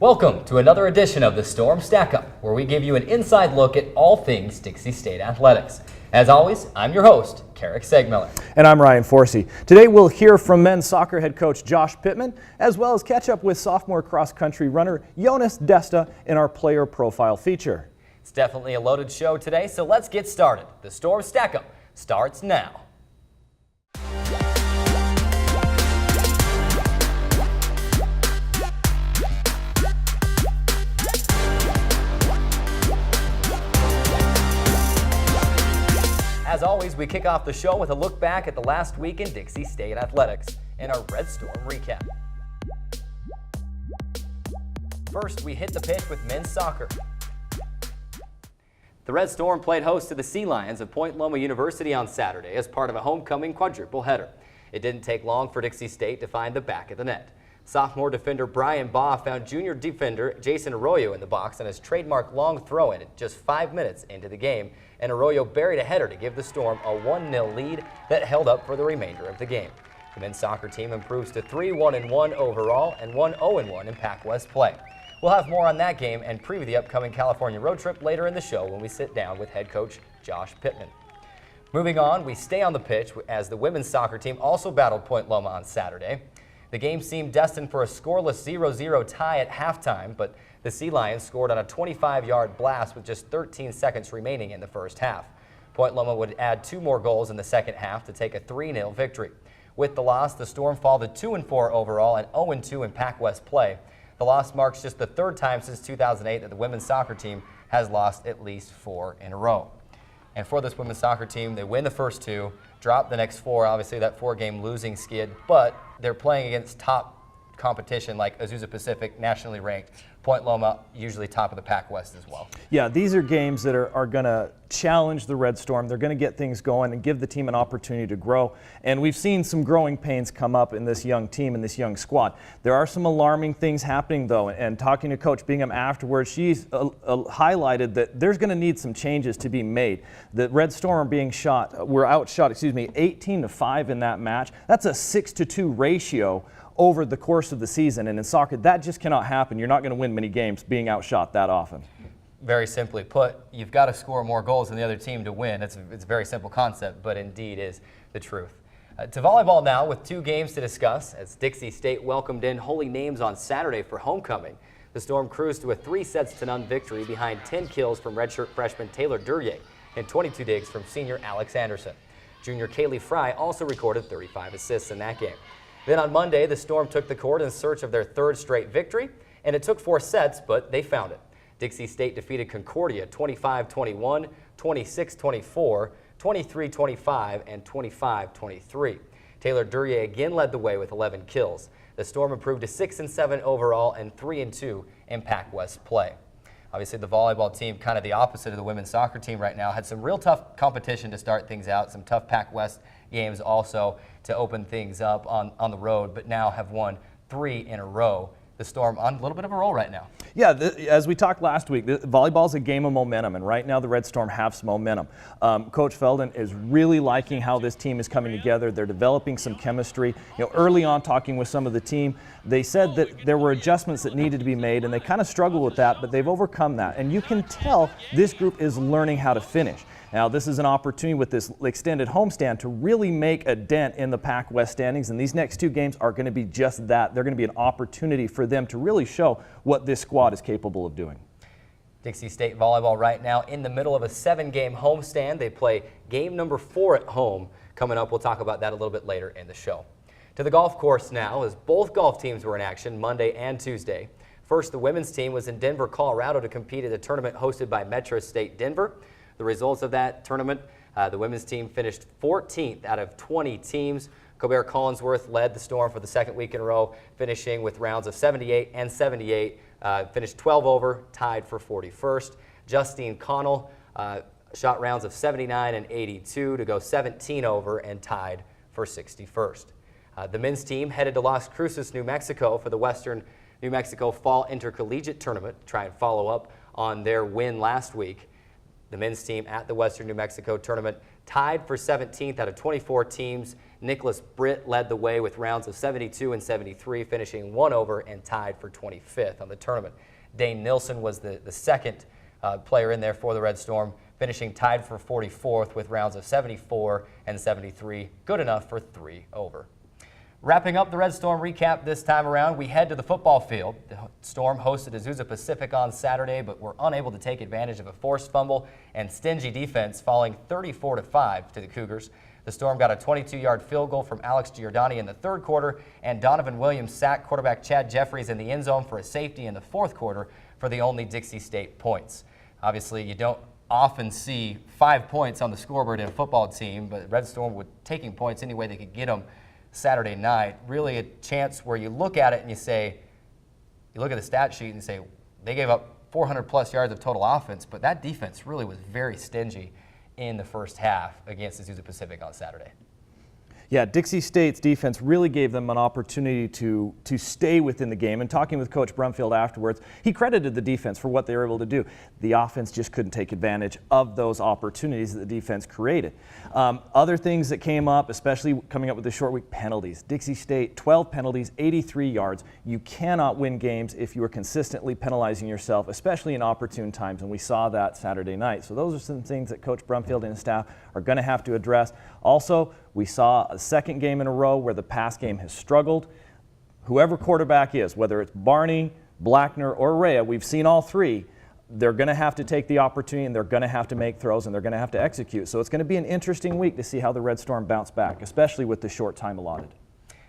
Welcome to another edition of the Storm Stackup, where we give you an inside look at all things Dixie State athletics. As always, I'm your host, Carrick Segmiller. And I'm Ryan Forsey. Today we'll hear from men's soccer head coach Josh Pittman, as well as catch up with sophomore cross-country runner Jonas Desta in our player profile feature. It's definitely a loaded show today, so let's get started. The Storm Stackup starts now. As always, we kick off the show with a look back at the last week in Dixie State athletics and our Red Storm recap. First, we hit the pitch with men's soccer. The Red Storm played host to the Sea Lions of Point Loma University on Saturday as part of a homecoming quadruple header. It didn't take long for Dixie State to find the back of the net. Sophomore defender Brian Baugh found junior defender Jason Arroyo in the box on his trademark long throw-in just 5 minutes into the game, and Arroyo buried a header to give the Storm a 1-0 lead that held up for the remainder of the game. The men's soccer team improves to 3-1-1 overall and 1-0-1 in Pac West play. We'll have more on that game and preview the upcoming California road trip later in the show when we sit down with head coach Josh Pittman. Moving on, we stay on the pitch as the women's soccer team also battled Point Loma on Saturday. The game seemed destined for a scoreless 0-0 tie at halftime, but the Sea Lions scored on a 25-yard blast with just 13 seconds remaining in the first half. Point Loma would add 2 more goals in the second half to take a 3-0 victory. With the loss, the Storm fall to 2-4 overall and 0-2 in Pac West play. The loss marks just the third time since 2008 that the women's soccer team has lost at least 4 in a row. And for this women's soccer team, they win the first 2, drop the next 4, obviously that 4-game losing skid, but they're playing against top competition like Azusa Pacific, nationally ranked. Point Loma, usually top of the Pac West as well. Yeah, these are games that are going to challenge the Red Storm. They're going to get things going and give the team an opportunity to grow. And we've seen some growing pains come up in this young team and this young squad. There are some alarming things happening, though. And talking to Coach Bingham afterwards, she's highlighted that there's going to need some changes to be made. The Red Storm are being outshot, 18-5 in that match. That's a 6-2 ratio over the course of the season, and in soccer that just cannot happen. You're not going to win many games being outshot that often. Very simply put, you've got to score more goals than the other team to win. It's a very simple concept, but indeed is the truth. To volleyball now with 2 games to discuss as Dixie State welcomed in Holy Names on Saturday for homecoming. The Storm cruised to a 3-0 victory behind 10 kills from redshirt freshman Taylor Duryea and 22 digs from senior Alex Anderson. Junior Kaylee Fry also recorded 35 assists in that game. Then on Monday, the Storm took the court in search of their 3rd straight victory, and it took 4 sets, but they found it. Dixie State defeated Concordia 25-21, 26-24, 23-25, and 25-23. Taylor Duryea again led the way with 11 kills. The Storm improved to 6-7 overall and 3-2 in Pac West play. Obviously, the volleyball team, kind of the opposite of the women's soccer team right now, had some real tough competition to start things out, some tough Pac West games also to open things up on the road, but now have won 3 in a row. The Storm on a little bit of a roll right now. Yeah, as we talked last week, volleyball's a game of momentum, and right now the Red Storm have some momentum. Coach Felden is really liking how this team is coming together. They're developing some chemistry. Early on talking with some of the team, they said that there were adjustments that needed to be made, and they kind of struggled with that, but they've overcome that. And you can tell this group is learning how to finish. Now, this is an opportunity with this extended homestand to really make a dent in the Pac West standings, and these next 2 games are going to be just that. They're going to be an opportunity for them to really show what this squad is capable of doing. Dixie State volleyball right now in the middle of a 7-game homestand. They play game number 4 at home. Coming up, we'll talk about that a little bit later in the show. To the golf course now, as both golf teams were in action Monday and Tuesday. First, the women's team was in Denver, Colorado to compete at a tournament hosted by Metro State Denver. The results of that tournament, the women's team finished 14th out of 20 teams. Colbert Collinsworth led the Storm for the 2nd week in a row, finishing with rounds of 78 and 78, finished 12 over, tied for 41st. Justine Connell shot rounds of 79 and 82 to go 17 over and tied for 61st. The men's team headed to Las Cruces, New Mexico for the Western New Mexico Fall Intercollegiate Tournament to try and follow up on their win last week. The men's team at the Western New Mexico Tournament tied for 17th out of 24 teams. Nicholas Britt led the way with rounds of 72 and 73, finishing 1 over and tied for 25th on the tournament. Dane Nilsson was the second player in there for the Red Storm, finishing tied for 44th with rounds of 74 and 73, good enough for 3 over. Wrapping up the Red Storm recap this time around, we head to the football field. The Storm hosted Azusa Pacific on Saturday, but were unable to take advantage of a forced fumble and stingy defense, falling 34-5 to the Cougars. The Storm got a 22-yard field goal from Alex Giordani in the third quarter, and Donovan Williams sacked quarterback Chad Jeffries in the end zone for a safety in the fourth quarter for the only Dixie State points. Obviously, you don't often see 5 points on the scoreboard in a football team, but Red Storm were taking points any way they could get them Saturday night. Really a chance where you look at it and you look at the stat sheet and you say, they gave up 400 plus yards of total offense, but that defense really was very stingy in the first half against Azusa Pacific on Saturday. Yeah, Dixie State's defense really gave them an opportunity to stay within the game. And talking with Coach Brumfield afterwards, he credited the defense for what they were able to do. The offense just couldn't take advantage of those opportunities that the defense created. Other things that came up, especially coming up with the short week, penalties. Dixie State, 12 penalties, 83 yards. You cannot win games if you are consistently penalizing yourself, especially in opportune times, and we saw that Saturday night. So those are some things that Coach Brumfield and his staff are going to have to address. Also, we saw a second game in a row where the pass game has struggled. Whoever quarterback is, whether it's Barney, Blackner, or Rea, we've seen all three, they're going to have to take the opportunity and they're going to have to make throws and they're going to have to execute. So it's going to be an interesting week to see how the Red Storm bounce back, especially with the short time allotted.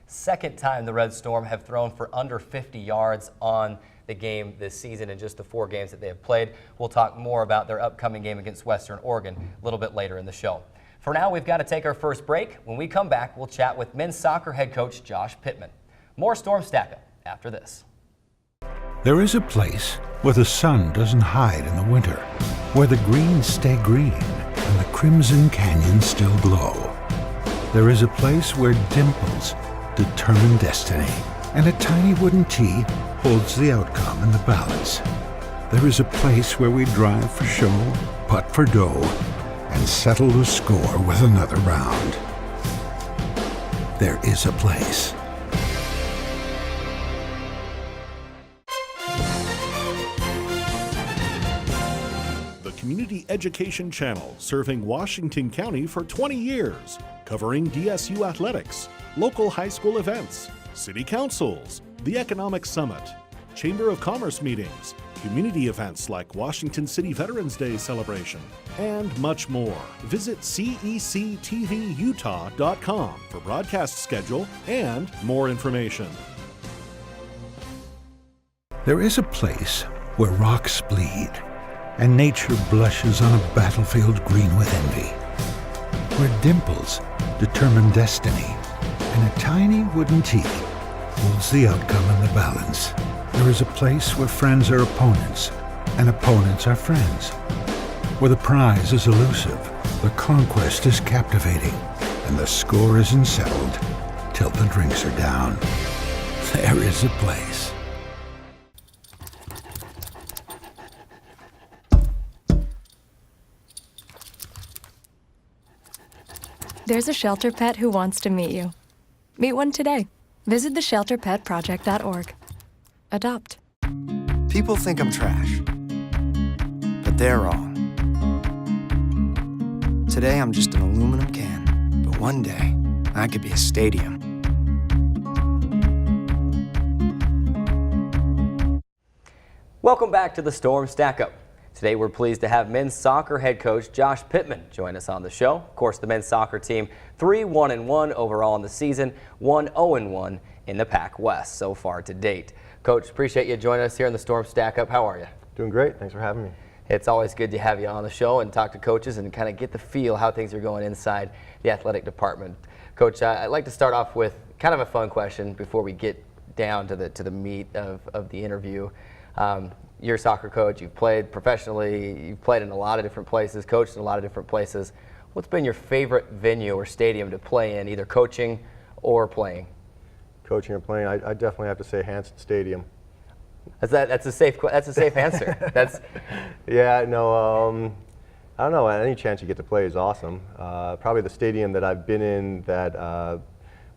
Second time the Red Storm have thrown for under 50 yards on the game this season in just the 4 games that they have played. We'll talk more about their upcoming game against Western Oregon a little bit later in the show. For now, we've got to take our first break. When we come back, we'll chat with men's soccer head coach Josh Pittman. More Storm Stackup after this. There is a place where the sun doesn't hide in the winter, where the greens stay green and the crimson canyons still glow. There is a place where dimples determine destiny, and a tiny wooden tee holds the outcome in the balance. There is a place where we drive for show, putt for dough, and settle the score with another round. There is a place. The Community Education Channel, serving Washington County for 20 years, covering DSU athletics, local high school events, city councils, the Economic Summit, Chamber of Commerce meetings, community events like Washington City Veterans Day celebration, and much more. Visit cectvutah.com for broadcast schedule and more information. There is a place where rocks bleed and nature blushes on a battlefield green with envy, where dimples determine destiny and a tiny wooden tee holds the outcome in the balance. There is a place where friends are opponents and opponents are friends, where the prize is elusive, the conquest is captivating, and the score isn't settled till the drinks are down. There is a place. There's a shelter pet who wants to meet you. Meet one today. Visit theshelterpetproject.org. Adopt. People think I'm trash, but they're wrong. Today I'm just an aluminum can, but one day I could be a stadium. Welcome back to the Storm Stackup. Today we're pleased to have men's soccer head coach Josh Pittman join us on the show. Of course, the men's soccer team 3-1-1 overall in the season, 1-0-1 in the Pac West so far to date. Coach, appreciate you joining us here in the Storm Stackup. How are you? Doing great. Thanks for having me. It's always good to have you on the show and talk to coaches and kind of get the feel how things are going inside the athletic department. Coach, I'd like to start off with kind of a fun question before we get down to the meat of the interview. You're a soccer coach. You've played professionally. You've played in a lot of different places, coached in a lot of different places. What's been your favorite venue or stadium to play in, either coaching or playing? Coaching or playing, I definitely have to say Hanson Stadium. That's a safe answer. That's yeah, no. I don't know, any chance you get to play is awesome. Probably the stadium that I've been in that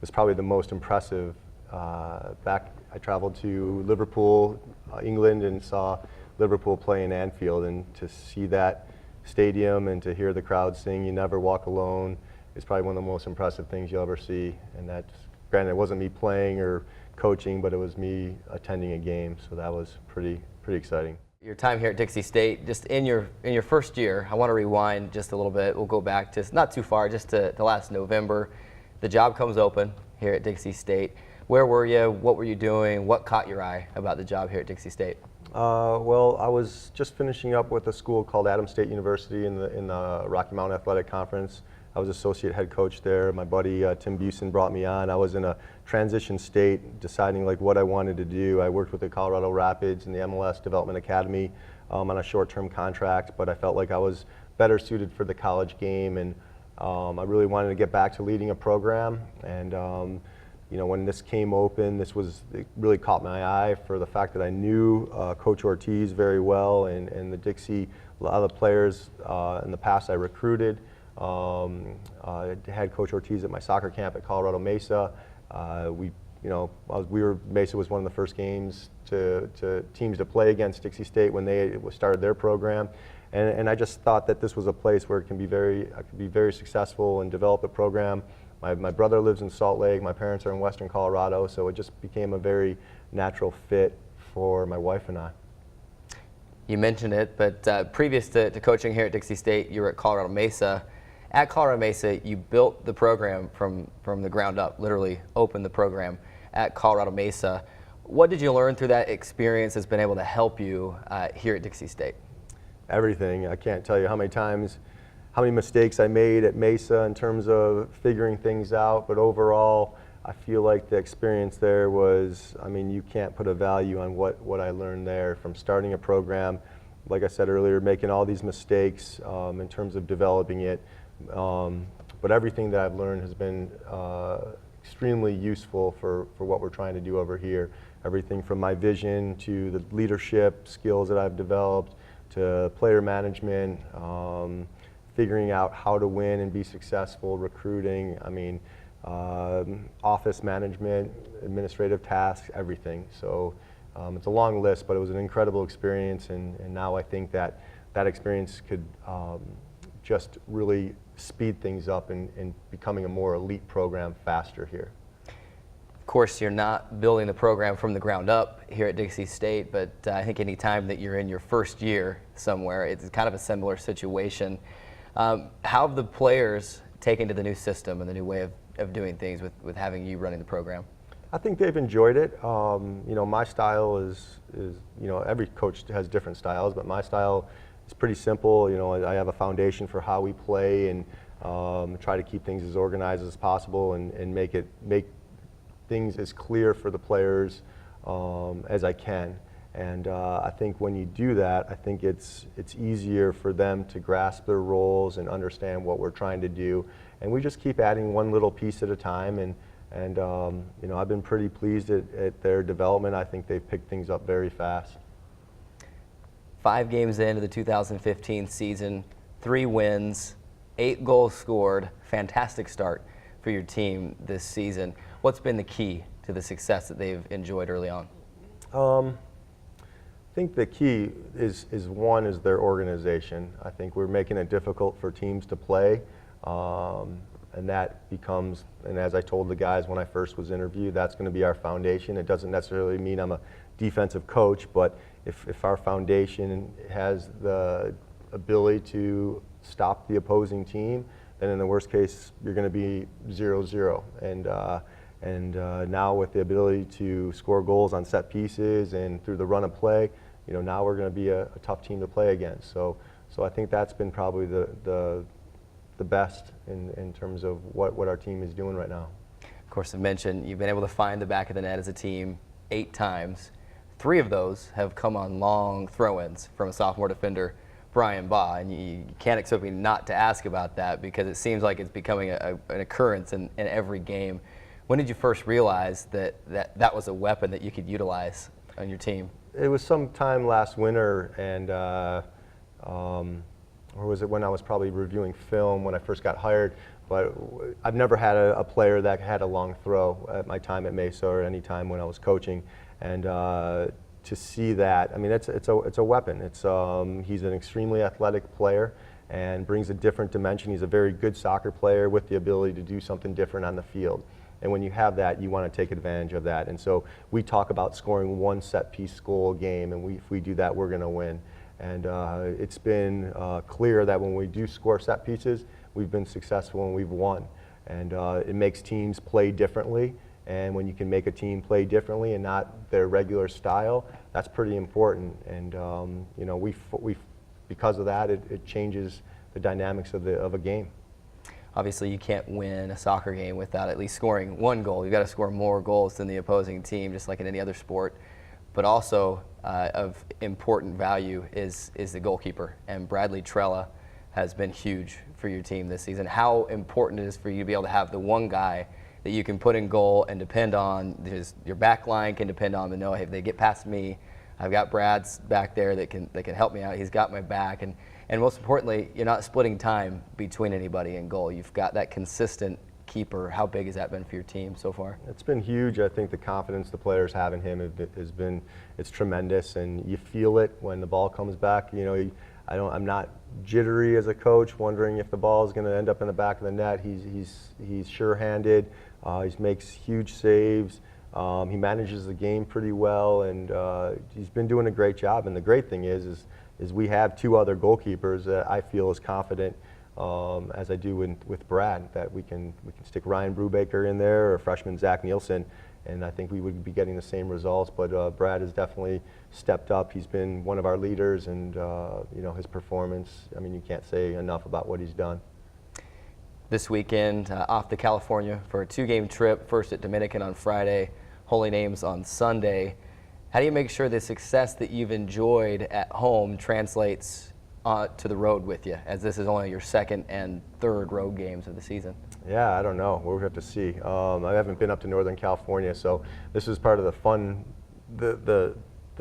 was probably the most impressive. I traveled to Liverpool, England, and saw Liverpool play in Anfield, and to see that stadium and to hear the crowd sing "You Never Walk Alone" is probably one of the most impressive things you'll ever see. And that, granted, it wasn't me playing or coaching, but it was me attending a game, so that was pretty exciting. Your time here at Dixie State, just in your first year, I want to rewind just a little bit. We'll go back just not too far, just to last November. The job comes open here at Dixie State. Where were you? What were you doing? What caught your eye about the job here at Dixie State? Well, I was just finishing up with a school called Adams State University in the Rocky Mountain Athletic Conference. I was associate head coach there. My buddy Tim Busen brought me on. I was in a transition state, deciding like what I wanted to do. I worked with the Colorado Rapids and the MLS Development Academy on a short-term contract, but I felt like I was better suited for the college game, and I really wanted to get back to leading a program. And you know, when this came open, it really caught my eye for the fact that I knew Coach Ortiz very well, and the Dixie, a lot of the players in the past I recruited. I had Coach Ortiz at my soccer camp at Colorado Mesa. Mesa was one of the first teams to play against Dixie State when they started their program, and I just thought that this was a place where I could be very successful and develop a program. My brother lives in Salt Lake. My parents are in Western Colorado, so it just became a very natural fit for my wife and I. You mentioned it, but previous to coaching here at Dixie State, you were at Colorado Mesa. At Colorado Mesa, you built the program from the ground up, literally opened the program at Colorado Mesa. What did you learn through that experience that's been able to help you here at Dixie State? Everything. I can't tell you how many mistakes I made at Mesa in terms of figuring things out, but overall, I feel like the experience there was, I mean, you can't put a value on what I learned there from starting a program, like I said earlier, making all these mistakes in terms of developing it. But everything that I've learned has been extremely useful for what we're trying to do over here. Everything from my vision to the leadership skills that I've developed to player management, figuring out how to win and be successful, recruiting, I mean, office management, administrative tasks, everything. So it's a long list, but it was an incredible experience, and now I think that experience could just really speed things up in becoming a more elite program faster here. Of course, you're not building the program from the ground up here at Dixie State, but I think any time that you're in your first year somewhere, it's kind of a similar situation. How have the players taken to the new system and the new way of doing things with having you running the program? I think they've enjoyed it. You know, my style is you know, every coach has different styles, but my style is pretty simple. You know, I have a foundation for how we play, and try to keep things as organized as possible, and make things as clear for the players as I can. And I think when you do that, I think it's easier for them to grasp their roles and understand what we're trying to do. And we just keep adding one little piece at a time. And you know, I've been pretty pleased at their development. I think they've picked things up very fast. 5 games into the 2015 season, 3 wins, 8 goals scored. Fantastic start for your team this season. What's been the key to the success that they've enjoyed early on? I think the key is their organization. I think we're making it difficult for teams to play, and that becomes, and as I told the guys when I first was interviewed, that's going to be our foundation. It doesn't necessarily mean I'm a defensive coach, but if our foundation has the ability to stop the opposing team, then in the worst case, you're going to be 0-0. And now with the ability to score goals on set pieces and through the run of play, you know, now we're going to be a tough team to play against. So I think that's been probably the best in terms of what our team is doing right now. Of course, I mentioned you've been able to find the back of the net as a team 8 times. 3 of those have come on long throw-ins from a sophomore defender, Brian Baugh, and you can't expect me not to ask about that because it seems like it's becoming an occurrence in every game. When did you first realize that was a weapon that you could utilize on your team? It was sometime last winter, and or was it when I was probably reviewing film when I first got hired, but I've never had a player that had a long throw at my time at Mesa or any time when I was coaching. And to see that, I mean, it's a weapon. He's an extremely athletic player and brings a different dimension. He's a very good soccer player with the ability to do something different on the field. And when you have that, you want to take advantage of that. And so we talk about scoring one set-piece goal a game, and if we do that, we're going to win. And it's been clear that when we do score set pieces, we've been successful and we've won. And it makes teams play differently. And when you can make a team play differently and not their regular style, that's pretty important. And you know, because of that, it changes the dynamics of a game. Obviously, you can't win a soccer game without at least scoring one goal. You've got to score more goals than the opposing team, just like in any other sport. But also of important value is the goalkeeper. And Bradley Trella has been huge for your team this season. How important it is for you to be able to have the one guy that you can put in goal and depend on. Your back line can depend on to know, hey, if they get past me, I've got Brad's back there that can help me out. He's got my back. And most importantly, you're not splitting time between anybody in goal. You've got that consistent keeper. How big has that been for your team so far? It's been huge. I think the confidence the players have in him it's tremendous, and you feel it when the ball comes back. You know, I'm not jittery as a coach, wondering if the ball is going to end up in the back of the net. He's sure-handed. He makes huge saves. He manages the game pretty well, and he's been doing a great job. And the great thing is we have two other goalkeepers that I feel as confident as I do with Brad, that we can stick Ryan Brubaker in there or freshman Zach Nielsen, and I think we would be getting the same results. But Brad has definitely stepped up. He's been one of our leaders, and you know, his performance, I mean, you can't say enough about what he's done. This weekend, off to California for a 2-game trip, first at Dominican on Friday, Holy Names on Sunday. How do you make sure the success that you've enjoyed at home translates to the road with you, as this is only your second and third road games of the season? Yeah, I don't know. We'll have to see. I haven't been up to Northern California, so this is part of the fun, the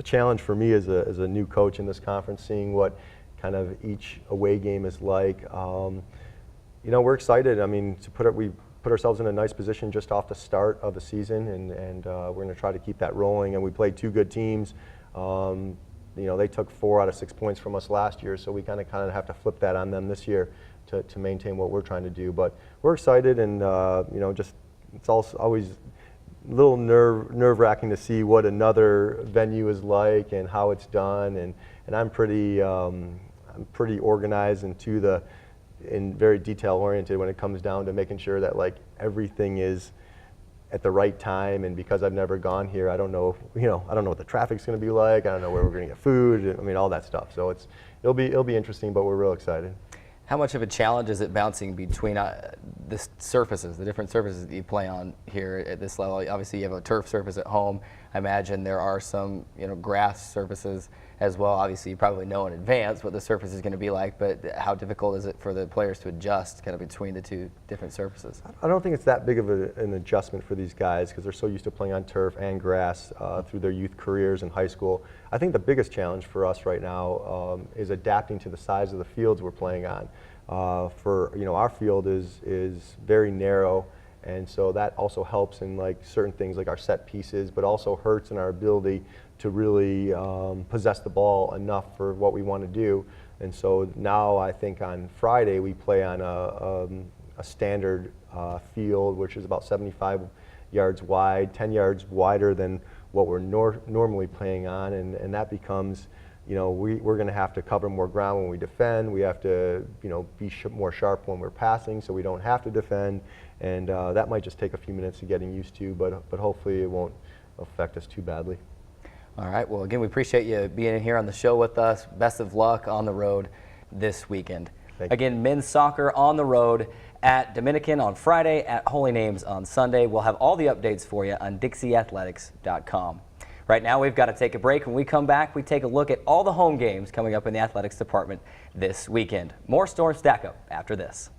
challenge for me as a new coach in this conference, seeing what kind of each away game is like. You know, we're excited. I mean, we put ourselves in a nice position just off the start of the season, and we're going to try to keep that rolling. And we played two good teams. You know, they took 4 out of 6 points from us last year, so we kind of have to flip that on them this year to maintain what we're trying to do. But we're excited, and you know, it's also always a little nerve-wracking to see what another venue is like and how it's done. And I'm pretty organized and very detail-oriented when it comes down to making sure that like everything is at the right time. And because I've never gone here, I don't know, you know, I don't know what the traffic's going to be like. I don't know where we're going to get food. I mean, all that stuff. So it'll be interesting, but we're real excited. How much of a challenge is it bouncing between the surfaces, the different surfaces that you play on here at this level? Obviously, you have a turf surface at home. I imagine there are some, you know, grass surfaces as well. Obviously, you probably know in advance what the surface is going to be like, but how difficult is it for the players to adjust kind of between the two different surfaces? I don't think it's that big of an adjustment for these guys because they're so used to playing on turf and grass through their youth careers in high school. I think the biggest challenge for us right now is adapting to the size of the fields we're playing on. Our field is very narrow, and so that also helps in like certain things like our set pieces, but also hurts in our ability to really possess the ball enough for what we want to do. And so now I think on Friday we play on a standard field, which is about 75 yards wide, 10 yards wider than what we're normally playing on, and that becomes, you know, we're going to have to cover more ground when we defend. We have to, you know, be more sharp when we're passing, so we don't have to defend. And that might just take a few minutes of getting used to, but hopefully it won't affect us too badly. All right. Well, again, we appreciate you being here on the show with us. Best of luck on the road this weekend. Again, men's soccer on the road at Dominican on Friday, at Holy Names on Sunday. We'll have all the updates for you on DixieAthletics.com. Right now, we've got to take a break. When we come back, we take a look at all the home games coming up in the athletics department this weekend. More Storm Stackup after this.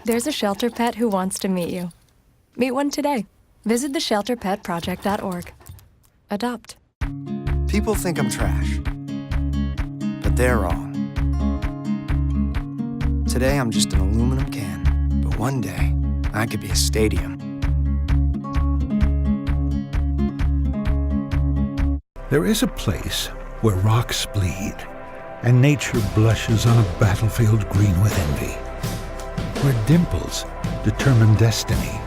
There's a shelter pet who wants to meet you. Meet one today. Visit theshelterpetproject.org. Adopt. People think I'm trash, but they're wrong. Today I'm just an aluminum can, but one day I could be a stadium. There is a place where rocks bleed and nature blushes on a battlefield green with envy, where dimples determine destiny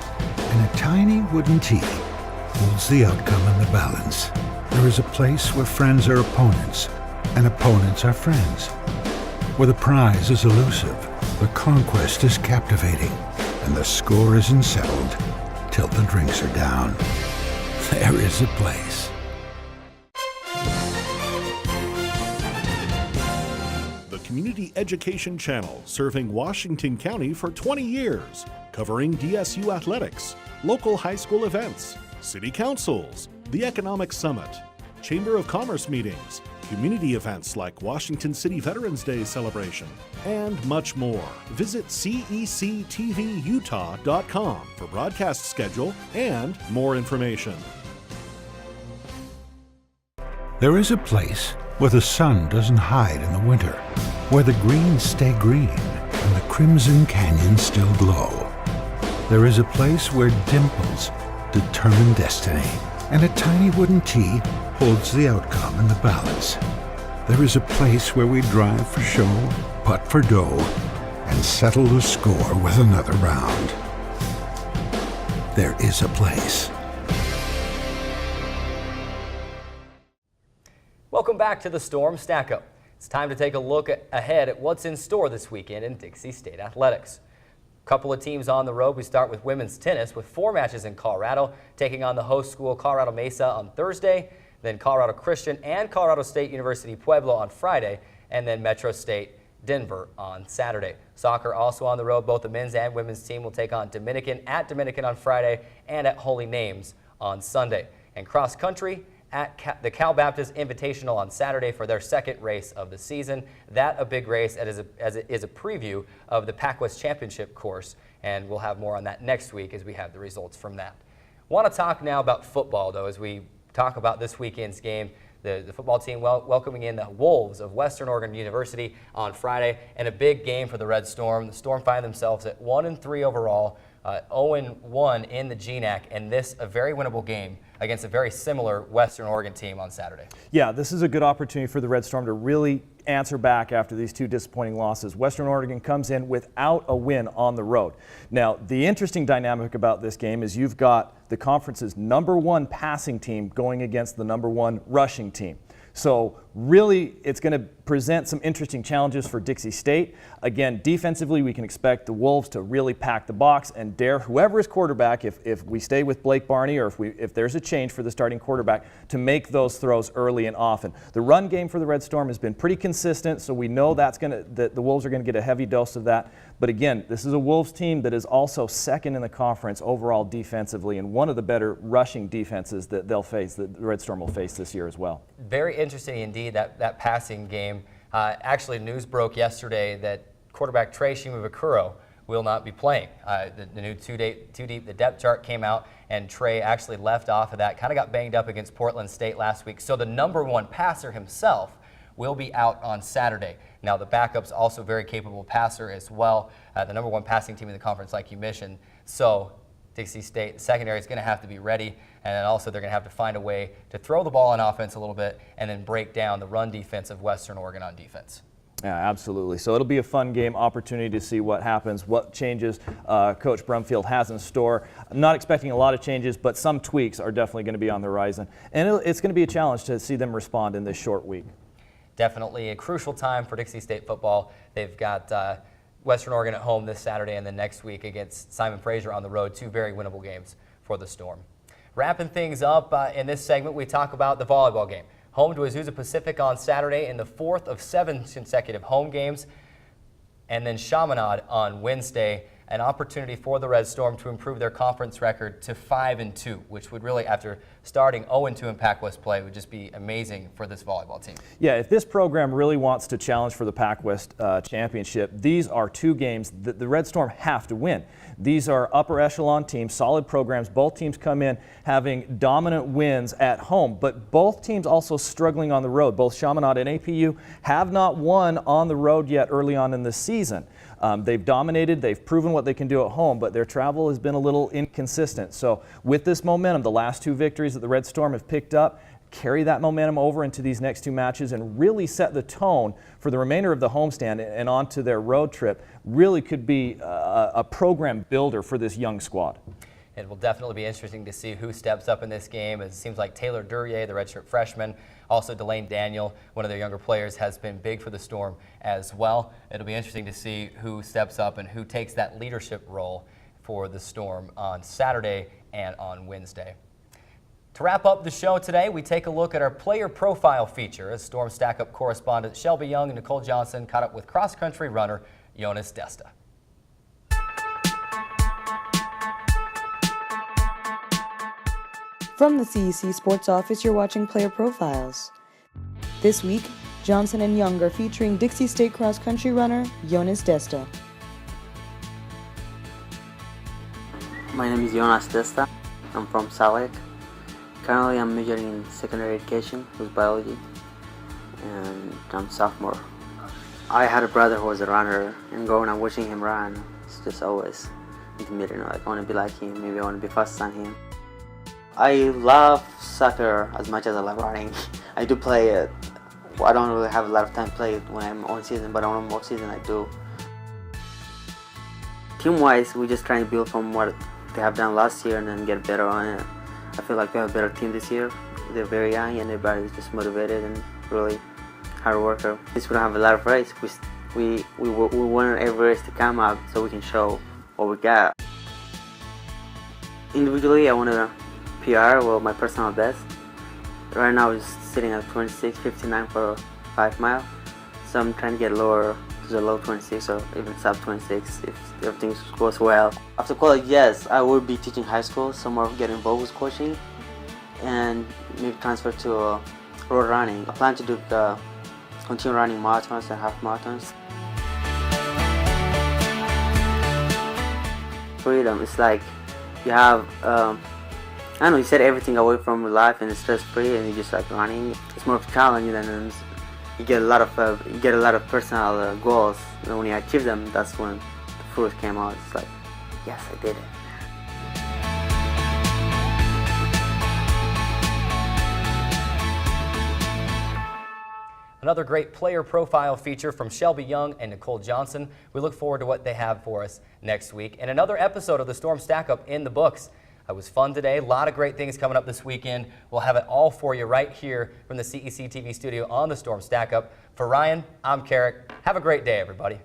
and a tiny wooden T holds the outcome in the balance. There is a place where friends are opponents and opponents are friends, where the prize is elusive, the conquest is captivating, and the score isn't settled till the drinks are down. There is a place. The Community Education Channel, serving Washington County for 20 years, covering DSU athletics, local high school events, city councils, the Economic Summit, Chamber of Commerce meetings, community events like Washington City Veterans Day celebration, and much more. Visit cectvutah.com for broadcast schedule and more information. There is a place where the sun doesn't hide in the winter, where the greens stay green and the crimson canyons still glow. There is a place where dimples determine destiny, and a tiny wooden T holds the outcome in the balance. There is a place where we drive for show, putt for dough, and settle the score with another round. There is a place. Welcome back to the Storm Stackup. It's time to take a look ahead at what's in store this weekend in Dixie State athletics. A couple of teams on the road. We start with women's tennis with 4 matches in Colorado, taking on the host school Colorado Mesa on Thursday, then Colorado Christian and Colorado State University Pueblo on Friday, and then Metro State Denver on Saturday. Soccer also on the road. Both the men's and women's team will take on Dominican at Dominican on Friday and at Holy Names on Sunday. And cross country at the Cal Baptist Invitational on Saturday for their second race of the season. That a big race as it is a preview of the Pac-West Championship course, and we'll have more on that next week as we have the results from that. Want to talk now about football, though, as we talk about this weekend's game. The football team welcoming in the Wolves of Western Oregon University on Friday, and a big game for the Red Storm. The Storm find themselves at 1-3 overall, 0-1 in the GNAC, and this a very winnable game against a very similar Western Oregon team on Saturday. Yeah, this is a good opportunity for the Red Storm to really answer back after these 2 disappointing losses. Western Oregon comes in without a win on the road. Now, the interesting dynamic about this game is you've got the conference's #1 passing team going against the #1 rushing team. So really, it's going to present some interesting challenges for Dixie State. Again, defensively, we can expect the Wolves to really pack the box and dare whoever is quarterback, if we stay with Blake Barney or if there's a change for the starting quarterback, to make those throws early and often. The run game for the Red Storm has been pretty consistent, so we know that the Wolves are going to get a heavy dose of that. But again, this is a Wolves team that is also second in the conference overall defensively, and one of the better rushing defenses that the Red Storm will face this year as well. Very interesting indeed, that passing game. Actually, news broke yesterday that quarterback Trey Shimabukuro will not be playing. The new two deep, the depth chart came out, and Trey actually left off of that, kind of got banged up against Portland State last week. So the #1 passer himself will be out on Saturday. Now, the backup's also a very capable passer as well. The #1 passing team in the conference, like you mentioned. So Dixie State, the secondary is going to have to be ready, and then also they're going to have to find a way to throw the ball on offense a little bit and then break down the run defense of Western Oregon on defense. Yeah, absolutely. So it'll be a fun game, opportunity to see what happens, what changes Coach Brumfield has in store. I'm not expecting a lot of changes, but some tweaks are definitely going to be on the horizon. And it's going to be a challenge to see them respond in this short week. Definitely a crucial time for Dixie State football. They've got Western Oregon at home this Saturday, and then next week against Simon Fraser on the road. 2 very winnable games for the Storm. Wrapping things up in this segment, we talk about the volleyball game. Home to Azusa Pacific on Saturday in the 4th of 7 consecutive home games, and then Chaminade on Wednesday. an opportunity for the Red Storm to improve their conference record to 5-2, which would really, after starting 0-2 in Pac-West play, would just be amazing for this volleyball team. Yeah, if this program really wants to challenge for the Pac-West championship, these are two games that the Red Storm have to win. These are upper echelon teams, solid programs. Both teams come in having dominant wins at home, but both teams also struggling on the road. Both Chaminade and APU have not won on the road yet early on in the season. They've dominated, they've proven what they can do at home, but their travel has been a little inconsistent. So with this momentum, the last two victories that the Red Storm have picked up, carry that momentum over into these next two matches and really set the tone for the remainder of the homestand and onto their road trip, really could be a program builder for this young squad. It will definitely be interesting to see who steps up in this game. It seems like Taylor Duryea, the redshirt freshman, also Delane Daniel, one of their younger players, has been big for the Storm as well. It'll be interesting to see who steps up and who takes that leadership role for the Storm on Saturday and on Wednesday. To wrap up the show today, we take a look at our player profile feature as Storm Stackup correspondent Shelby Young and Nicole Johnson caught up with cross-country runner Jonas Desta. From the CEC Sports Office, you're watching Player Profiles. This week, Johnson and Young are featuring Dixie State cross-country runner Jonas Desta. My name is Jonas Desta. I'm from Salt Lake. Currently, I'm majoring in secondary education with biology, and I'm sophomore. I had a brother who was a runner, and growing up watching him run, it's just always intimidating. Like, I want to be like him. Maybe I want to be faster than him. I love soccer as much as I love running. I do play it. I don't really have a lot of time to play it when I'm on season, but when I'm off season, I do. Team-wise, we're just trying to build from what they have done last year and then get better on it. I feel like we have a better team this year. They're very young and everybody's just motivated and really hard worker. Since we don't have a lot of race, we want every race to come up so we can show what we got. Individually, I want to PR, well, my personal best. Right now, I'm just sitting at 26:59 for 5 mile. So I'm trying to get lower to the low 26 or even sub 26 if everything goes well. After college, yes, I will be teaching high school, somewhere get involved with coaching, and maybe transfer to road running. I plan to do continue running marathons and half marathons. Freedom, it's like you have I don't know, you set everything away from life and it's stress-free and you just like running. It's more of a challenge and you get a lot of personal goals. And when you achieve them, that's when the fruit came out. It's like, yes, I did it. Another great player profile feature from Shelby Young and Nicole Johnson. We look forward to what they have for us next week. And another episode of the Storm Stackup in the books. It was fun today. A lot of great things coming up this weekend. We'll have it all for you right here from the CEC TV studio on the Storm Stackup. For Ryan, I'm Carrick. Have a great day, everybody.